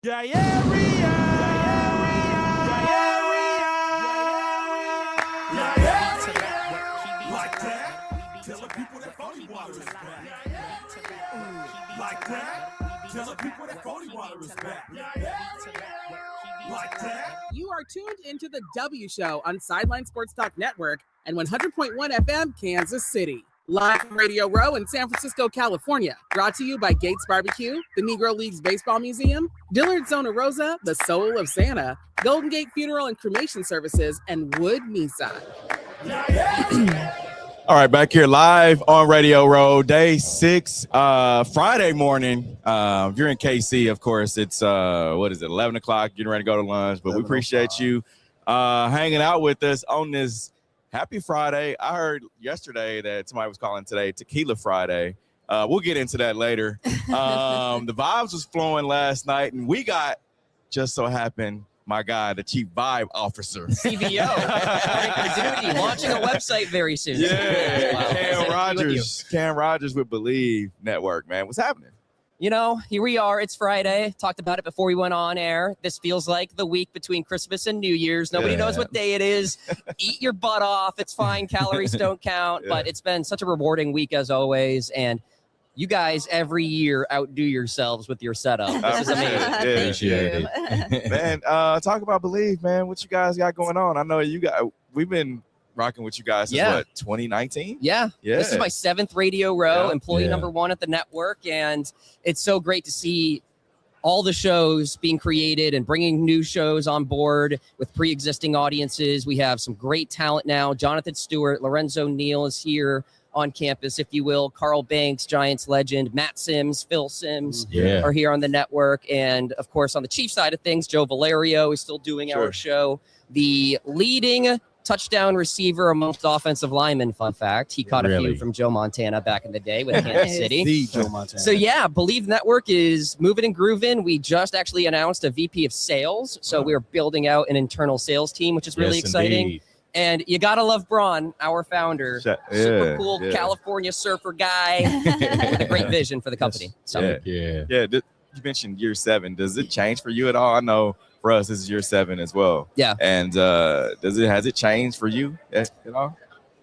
Yeah, yeah, like that. Tell the people that phony water is back. Like that. Tell the people that phony water is back. Like that. You are tuned into the W Show on Sideline Sports Talk Network and 100.1 FM, Kansas City. Live from Radio Row in San Francisco, California. Brought to you by Gates Barbecue, the Negro Leagues Baseball Museum, Dillard Zona Rosa, the Soul of Santa, Golden Gate Funeral and Cremation Services, and Wood Nissan. All right, back here live on Radio Row, day 6, Friday morning. If you're in KC, of course, it's 11 o'clock, getting ready to go to lunch. But we appreciate you hanging out with us on this happy Friday. I heard yesterday that somebody was calling today Tequila Friday. We'll get into that later. The vibes was flowing last night, and we got, just so happened, my guy, the Chief Vibe Officer. CVO. Launching a website very soon. Yeah, Wow. Cam Rogers with Believe Network, man. What's happening? You know, here we are. It's Friday. Talked about it before we went on air. This feels like the week between Christmas and New Year's. Nobody knows what day it is. Eat your butt off. It's fine. Calories don't count. But it's been such a rewarding week as always. And you guys every year outdo yourselves with your setup. This is amazing. Thank you. Man, talk about Believe, man. What you guys got going on? I know we've been rocking with you guys since 2019? Yeah. This is my 7th Radio Row, employee number 1 at the network. And it's so great to see all the shows being created and bringing new shows on board with pre-existing audiences. We have some great talent now. Jonathan Stewart, Lorenzo Neal is here on campus, if you will. Carl Banks, Giants legend, Matt Sims, Phil Sims are here on the network. And of course, on the Chiefs side of things, Joe Valerio is still doing our show. The leading touchdown receiver amongst offensive linemen, fun fact. He caught a few from Joe Montana back in the day with Kansas City. The Joe Montana. So yeah, Believe Network is moving and grooving. We just actually announced a VP of sales. So we're building out an internal sales team, which is really exciting. Indeed. And you got to love Braun, our founder, super cool California surfer guy with a great vision for the company. So you mentioned year 7. Does it change for you at all? I know for us, this is year 7 as well. Yeah. And has it changed for you at all?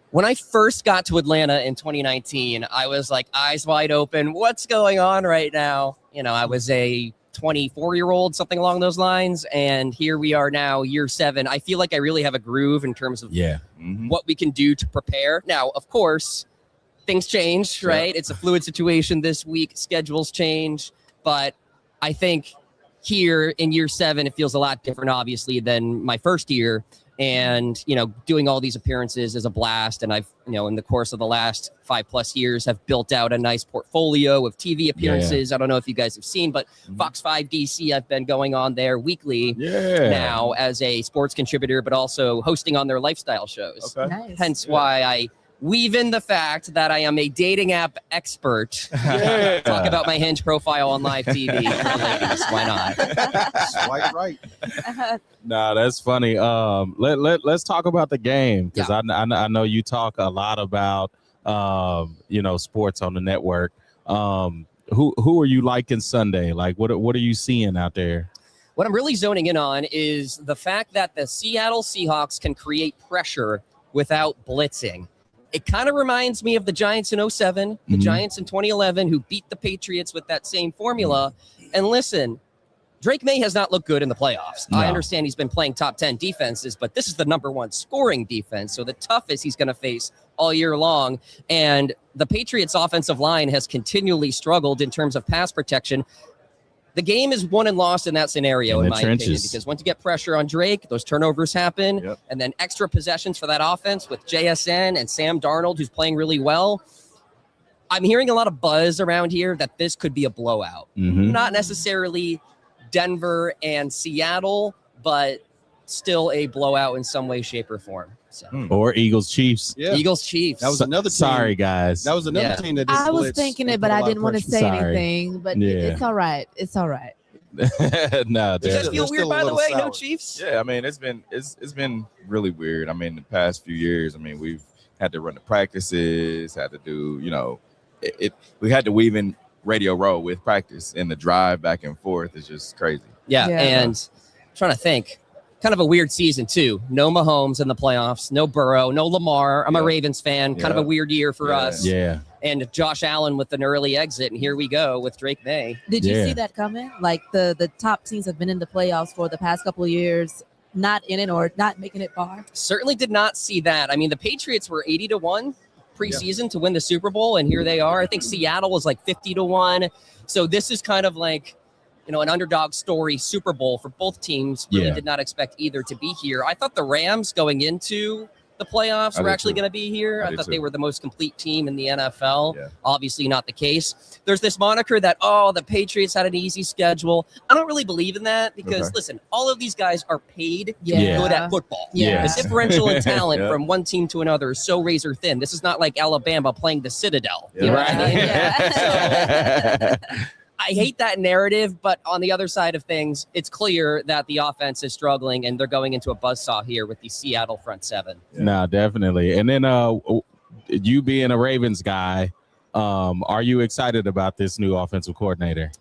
When I first got to Atlanta in 2019, I was like eyes wide open. What's going on right now? You know, I was a 24-year-old, something along those lines. And here we are now, year 7. I feel like I really have a groove in terms of what we can do to prepare. Now, of course, things change, right? It's a fluid situation this week. Schedules change. But I think here in year 7, it feels a lot different, obviously, than my first year. And, you know, doing all these appearances is a blast. And I've, you know, in the course of the last 5+ years, have built out a nice portfolio of TV appearances. I don't know if you guys have seen, but Fox 5 DC, I've been going on there weekly now as a sports contributor, but also hosting on their lifestyle shows. Okay. Nice. Hence why I weave in the fact that I am a dating app expert. Talk about my Hinge profile on live TV. Ladies, why not? Swipe right. Nah, that's funny. Let's talk about the game, because I know you talk a lot about sports on the network. Who are you liking Sunday? Like, what are you seeing out there? What I'm really zoning in on is the fact that the Seattle Seahawks can create pressure without blitzing. It kind of reminds me of the Giants in 07, the Giants in 2011, who beat the Patriots with that same formula. And listen, Drake May has not looked good in the playoffs. No. I understand he's been playing top 10 defenses, but this is the number 1 scoring defense. So the toughest he's going to face all year long. And the Patriots offensive line has continually struggled in terms of pass protection. The game is won and lost in that scenario, in my opinion, because once you get pressure on Drake, those turnovers happen, and then extra possessions for that offense with JSN and Sam Darnold, who's playing really well. I'm hearing a lot of buzz around here that this could be a blowout. Not necessarily Denver and Seattle, but still a blowout in some way, shape, or form. So. Or Eagles Chiefs. Eagles Chiefs. That was another team. Sorry, guys. That was another team that did I was thinking it, but I didn't want to say anything. But it's all right. It's all right. No, does that feel weird, by the way? Sour. No Chiefs? Yeah, I mean, it's been really weird. I mean, the past few years, I mean, we've had to run the practices, had to do, we had to weave in Radio Row with practice, and the drive back and forth is just crazy. Yeah. And I'm trying to think. Kind of a weird season, too. No Mahomes in the playoffs, no Burrow, no Lamar. I'm a Ravens fan. Kind of a weird year for us. Yeah. And Josh Allen with an early exit, and here we go with Drake May. Did you see that coming? Like the top teams have been in the playoffs for the past couple of years, not in it or not making it far. Certainly did not see that. I mean, the Patriots were 80-1 preseason to win the Super Bowl, and here they are. I think Seattle was like 50-1. So this is kind of like, you know, an underdog story Super Bowl for both teams. Really did not expect either to be here. I thought the Rams going into the playoffs were actually going to be here. I thought they were the most complete team in the NFL. Yeah. Obviously not the case. There's this moniker that, the Patriots had an easy schedule. I don't really believe in that because, listen, all of these guys are paid to be good at football. The differential in talent from one team to another is so razor thin. This is not like Alabama playing the Citadel. You know what I mean? So, I hate that narrative, but on the other side of things, it's clear that the offense is struggling and they're going into a buzzsaw here with the Seattle front seven. No, definitely. And then you being a Ravens guy, are you excited about this new offensive coordinator?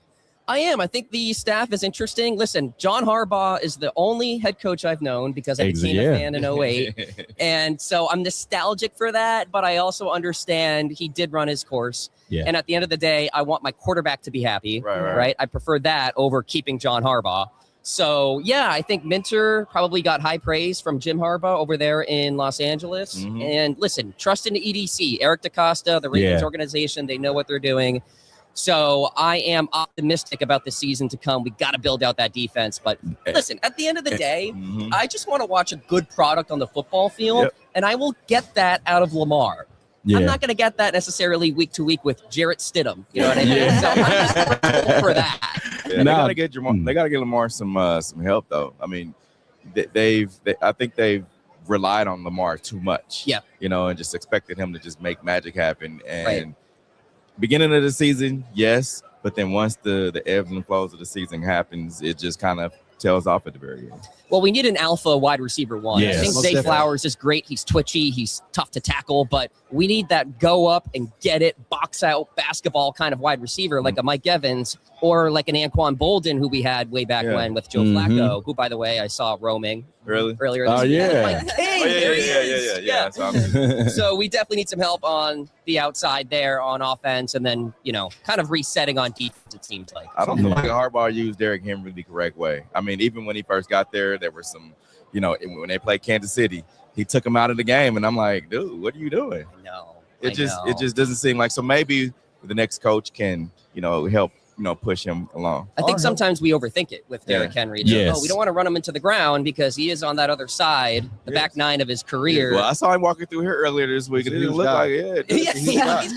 I am. I think the staff is interesting. Listen, John Harbaugh is the only head coach I've known because I became a fan in 2008. And so I'm nostalgic for that, but I also understand he did run his course. Yeah. And at the end of the day, I want my quarterback to be happy, right? I prefer that over keeping John Harbaugh. So, yeah, I think Minter probably got high praise from Jim Harbaugh over there in Los Angeles. And listen, trust in the EDC, Eric DaCosta, the Ravens organization, they know what they're doing. So I am optimistic about the season to come. We got to build out that defense. But listen, at the end of the day, I just want to watch a good product on the football field, and I will get that out of Lamar. I'm not going to get that necessarily week to week with Jarrett Stidham. You know what I mean? So I'm just grateful for that. They got to get They got to get Lamar some help, though. I mean, I think they've relied on Lamar too much. Yeah, you know, and just expected him to just make magic happen. And beginning of the season, yes, but then once the ebbs and flows of the season happens, it just kind of tails off at the very end. Well, we need an alpha wide receiver one. I think Zay Flowers is great. He's twitchy. He's tough to tackle, but we need that go up and get it, box out basketball kind of wide receiver like a Mike Evans or like an Anquan Bolden who we had way back when with Joe Flacco, who, by the way, I saw roaming earlier this year. Yeah. So we definitely need some help on the outside there on offense and then, you know, kind of resetting on defense, it seems like. I don't feel like Harbaugh used Derrick Henry the correct way. I mean, even when he first got there were some, you know, when they played Kansas City, he took him out of the game, and I'm like, dude, what are you doing? It just doesn't seem like. So maybe the next coach can, you know, help, you know, push him along. I think sometimes we overthink it with Derrick Henry. We don't want to run him into the ground because he is on that other side, the back nine of his career. Well, I saw him walking through here earlier this week, and he looked like he's moving good. He's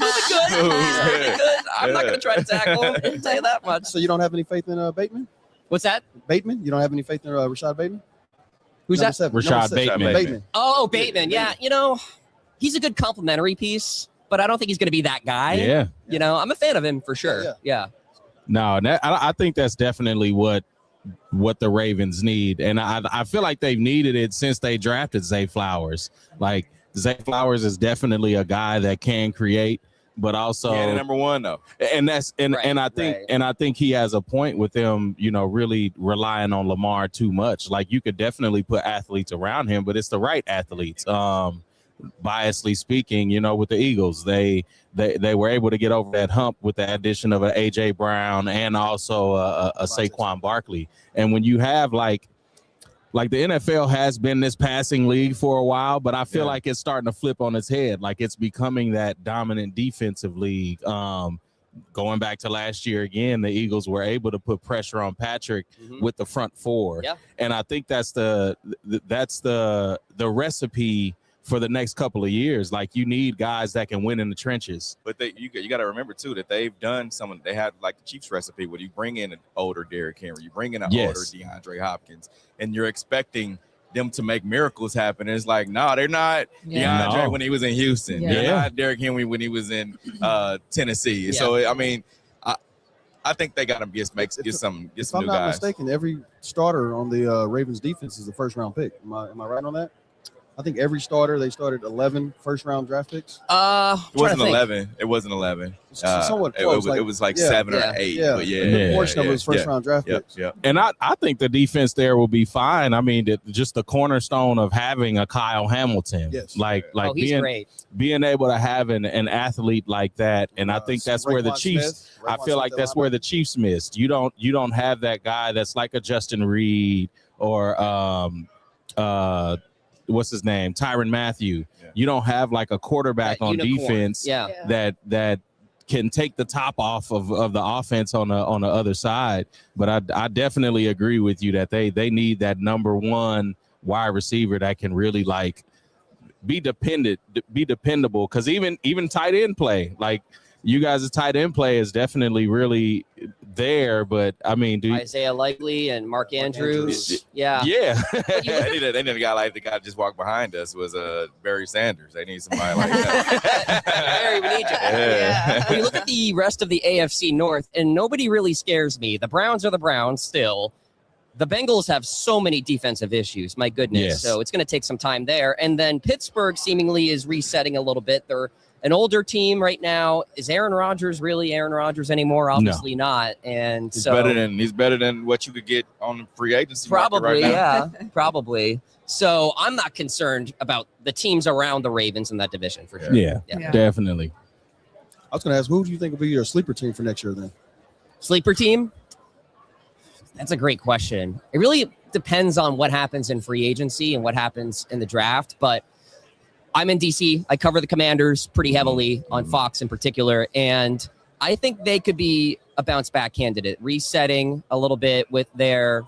moving good. I'm not going to try to tackle him. I'll tell you that much. So you don't have any faith in Bateman? What's that? Bateman? You don't have any faith in Rashad Bateman? Who's that? Rashad Bateman. Oh, Bateman. Yeah, you know, he's a good complimentary piece, but I don't think he's going to be that guy. Yeah. You know, I'm a fan of him for sure. Yeah. No, I think that's definitely what the Ravens need. And I feel like they've needed it since they drafted Zay Flowers. Like, Zay Flowers is definitely a guy that can create, but also number one though. And that's and I think he has a point with them, you know, really relying on Lamar too much. Like, you could definitely put athletes around him, but it's the right athletes. Biasly speaking, you know, with the Eagles, they were able to get over that hump with the addition of an AJ Brown and also a Saquon Barkley. And when you have like the NFL has been this passing league for a while, but I feel like it's starting to flip on its head. Like, it's becoming that dominant defensive league. Going back to last year again, the Eagles were able to put pressure on Patrick with the front four. Yeah. And I think that's the recipe for the next couple of years. Like, you need guys that can win in the trenches. But you got to remember too that they've done they had like the Chiefs recipe where you bring in an older Derrick Henry, you bring in an older DeAndre Hopkins, and you're expecting them to make miracles happen. And it's like, no, they're not DeAndre when he was in Houston. They're not Derrick Henry when he was in Tennessee. Yeah. So I mean, I think they got to get some new guys. If I'm not mistaken, every starter on the Ravens defense is a first round pick. Am I right on that? I think every starter, they started 11 first-round draft picks. It wasn't 11. It wasn't 11. Somewhat close. It was like yeah, 7 yeah, or 8. yeah. But A portion of it was first-round draft picks. Yeah. And I think the defense there will be fine. I mean, just the cornerstone of having a Kyle Hamilton. Yes. Like Oh, he's great. being able to have an athlete like that. And I think that's where the Chiefs, I feel like that's where the Chiefs missed. You don't have that guy that's like a Justin Reed or what's his name? Tyrann Mathieu. Yeah. You don't have like a quarterback That on unicorn. defense that can take the top off of the offense on the other side. But I definitely agree with you that they need that number one wide receiver that can really like be dependable. Because even tight end play, like you guys' tight end play is definitely really there. But I mean, Isaiah Likely and Mark Andrews. Yeah. They need a guy like the guy that just walked behind us was Barry Sanders. They need somebody like that. Barry, we need you. Yeah. When you look at the rest of the AFC North, and nobody really scares me. The Browns are the Browns still. The Bengals have so many defensive issues. My goodness. Yes. So it's going to take some time there. And then Pittsburgh seemingly is resetting a little bit. They're an older team right now. Is Aaron Rodgers really Aaron Rodgers anymore? Obviously not. And he's so better than what you could get on the free agency market probably, right now. yeah, probably. So I'm not concerned about the teams around the Ravens in that division for sure. Yeah, definitely. I was going to ask, who do you think will be your sleeper team for next year then? Sleeper team? That's a great question. It really depends on what happens in free agency and what happens in the draft. But I'm in DC. I cover the Commanders pretty heavily on Fox in particular. And I think they could be a bounce back candidate, resetting a little bit with their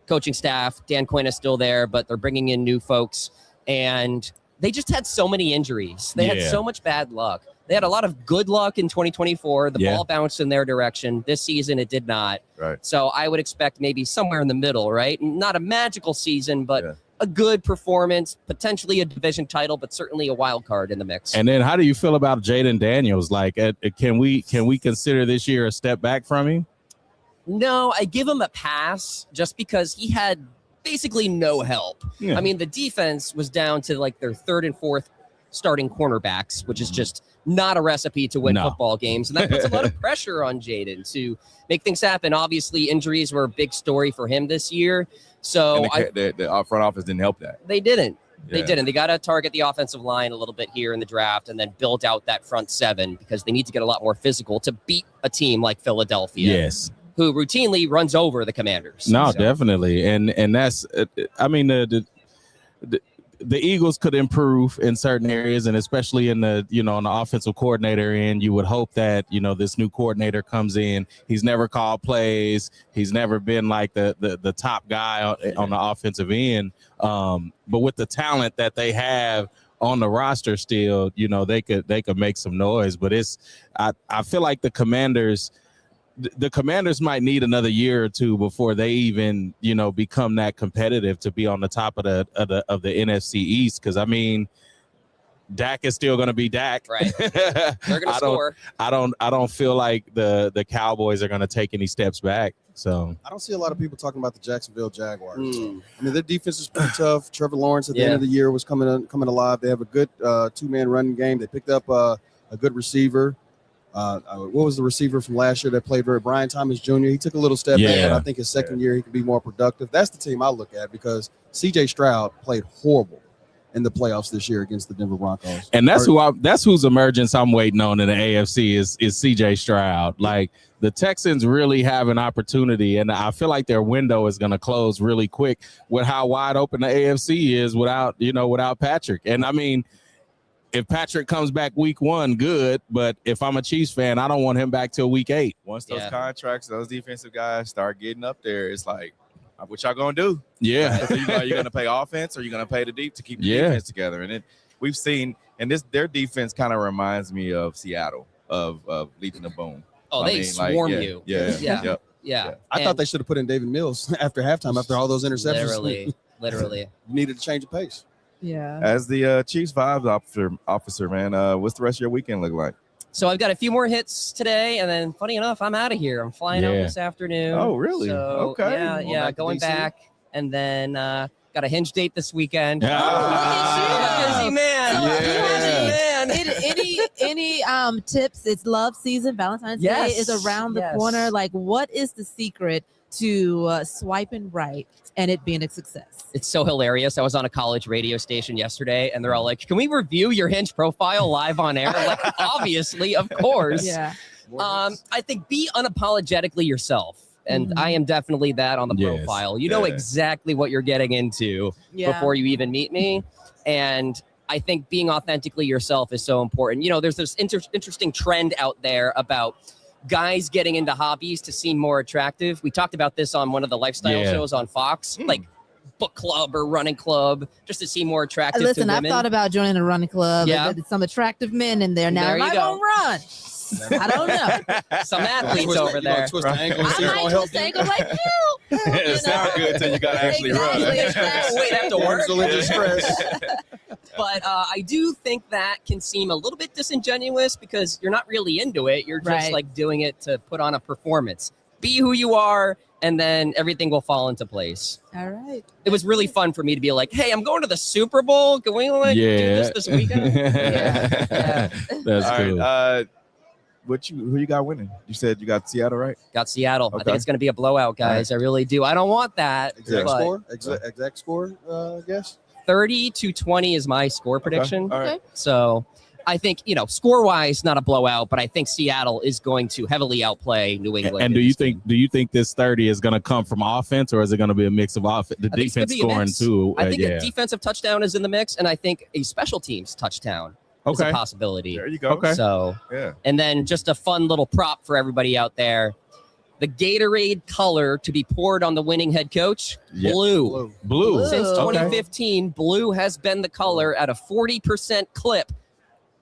coaching staff. Dan Quinn is still there, but they're bringing in new folks. And they just had so many injuries. They had so much bad luck. They had a lot of good luck in 2024. The ball bounced in their direction. This season, it did not. Right. So I would expect maybe somewhere in the middle, right? Not a magical season, but a good performance, potentially a division title, but certainly a wild card in the mix. And then how do you feel about Jaden Daniels? Like, can we consider this year a step back from him? No, I give him a pass just because he had basically no help. Yeah. I mean, the defense was down to like their third and fourth starting cornerbacks, which is just not a recipe to win football games. And that puts a lot of pressure on Jaden to make things happen. Obviously, injuries were a big story for him this year. So the front office didn't help that. They didn't. They didn't. They got to target the offensive line a little bit here in the draft and then build out that front seven because they need to get a lot more physical to beat a team like Philadelphia. Yes. Who routinely runs over the Commanders. No, definitely. And that's, I mean, the Eagles could improve in certain areas, and especially in the, on the offensive coordinator end, you would hope that, this new coordinator comes in. He's never called plays. He's never been like the top guy on the offensive end. But with the talent that they have on the roster still, they could make some noise. But I feel like the Commanders might need another year or two before they even, become that competitive to be on the top of the NFC East. Because I mean, Dak is still going to be Dak. Right. They're going to score. I don't feel like the Cowboys are going to take any steps back. So I don't see a lot of people talking about the Jacksonville Jaguars. I mean, their defense is pretty tough. Trevor Lawrence at the end of the year was coming alive. They have a good two-man running game. They picked up a good receiver. What was the receiver from last year that played very? Brian Thomas Jr. He took a little step back, but I think his second year he could be more productive. That's the team I look at because C.J. Stroud played horrible in the playoffs this year against the Denver Broncos. And that's whose emergence I'm waiting on in the AFC is C.J. Stroud. Like the Texans really have an opportunity, and I feel like their window is going to close really quick with how wide open the AFC is without Patrick. And I mean, if Patrick comes back week 1, good. But if I'm a Chiefs fan, I don't want him back till week 8. Once those contracts, those defensive guys start getting up there, it's like, what y'all going to do? Yeah. So you're going to pay offense or you're going to pay the deep to keep the defense together. And then we've seen, and their defense kind of reminds me of Seattle, of Legion of Boom. Oh, they swarm you. Yeah. I thought they should have put in David Mills after halftime after all those interceptions. Literally. You needed to change the pace. Yeah. As the Chiefs vibes officer, man, what's the rest of your weekend look like? So I've got a few more hits today, and then funny enough, I'm out of here. I'm flying out this afternoon. Oh, really? So, okay. Yeah, going back, and then Got a Hinge date this weekend. Yeah. I'm a busy man. So, I'm a busy man. any tips? It's love season. Valentine's Yes, Day is around the yes. corner. Like, what is the secret to swiping right and it being a success? It's so hilarious. I was on a college radio station yesterday, and they're all like, "Can we review your Hinge profile live on air?" I'm like, obviously, of course. Yeah. I think be unapologetically yourself. And I am definitely that on the Yes. profile. You know Yeah. exactly what you're getting into Yeah. before you even meet me. And I think being authentically yourself is so important. You know, there's this interesting trend out there about guys getting into hobbies to seem more attractive. We talked about this on one of the lifestyle Yeah. shows on Fox, like book club or running club, just to seem more attractive Listen, to I've women. thought about joining a running club. Yeah. There's some attractive men in there. Now, There am you I go. gonna run? I don't know. Some athletes Twist the- over you gonna there. twist the ankle and I see if might it'll help just say, go like, ew. It sounds good until you gotta actually run. Exactly. Wait, after work. Damsel in distress. But I do think that can seem a little bit disingenuous because you're not really into it. You're just Right. like doing it to put on a performance. Be who you are, and then everything will fall into place. All right. It was really fun for me to be like, "Hey, I'm going to the Super Bowl. Can we like do this weekend?" Yeah. That's All cool. right. Who you got winning? You said you got Seattle, right? Got Seattle. I Okay. think it's going to be a blowout, guys. I really do. I don't want that. Exact but score? Exact score, guess? 30-20 is my score prediction. All right. Okay. So I think, score-wise, not a blowout, but I think Seattle is going to heavily outplay New England. And in do you this game. think this 30 is going to come from offense, or is it going to be a mix of offense, the I think it's gonna defense be a scoring mix. too? I think yeah. a defensive touchdown is in the mix, and I think a special teams touchdown is a Okay. possibility. There you go. Okay. So, Yeah. and then just a fun little prop for everybody out there. The Gatorade color to be poured on the winning head coach, Yeah. blue. Blue. Since Okay. 2015, blue has been the color at a 40% clip.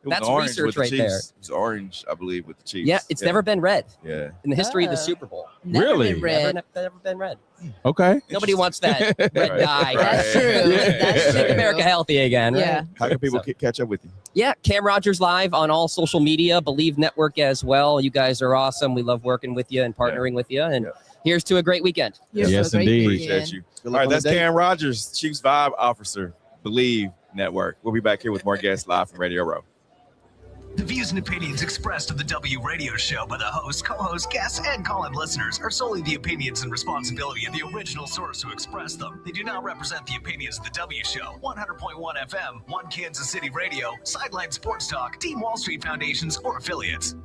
It was That's orange research with the right there. Chiefs. It was orange, I believe, with the Chiefs. Yeah, it's never been red Yeah. in the history of the Ah. Super Bowl. Never Really? been red. Never been red. Okay. Nobody wants that red Right. dye. That's true. Right. That's Make true. America healthy again, right? Yeah. How can people So- catch up with you? Yeah, Cam Rogers Live on all social media, Believe Network as well. You guys are awesome. We love working with you and partnering with you. And Yeah. here's to a great weekend. You're Yes, so great indeed. weekend. Appreciate you. Good All luck right, on the that's date. Cam Rogers, Chiefs Vibe Officer, Believe Network. We'll be back here with more guests live from Radio Row. The views and opinions expressed of the W Radio Show by the host, co-host, guests, and call-in listeners are solely the opinions and responsibility of the original source who expressed them. They do not represent the opinions of the W Show, 100.1 FM, One Kansas City Radio, Sideline Sports Talk, Team Wall Street Foundations, or affiliates.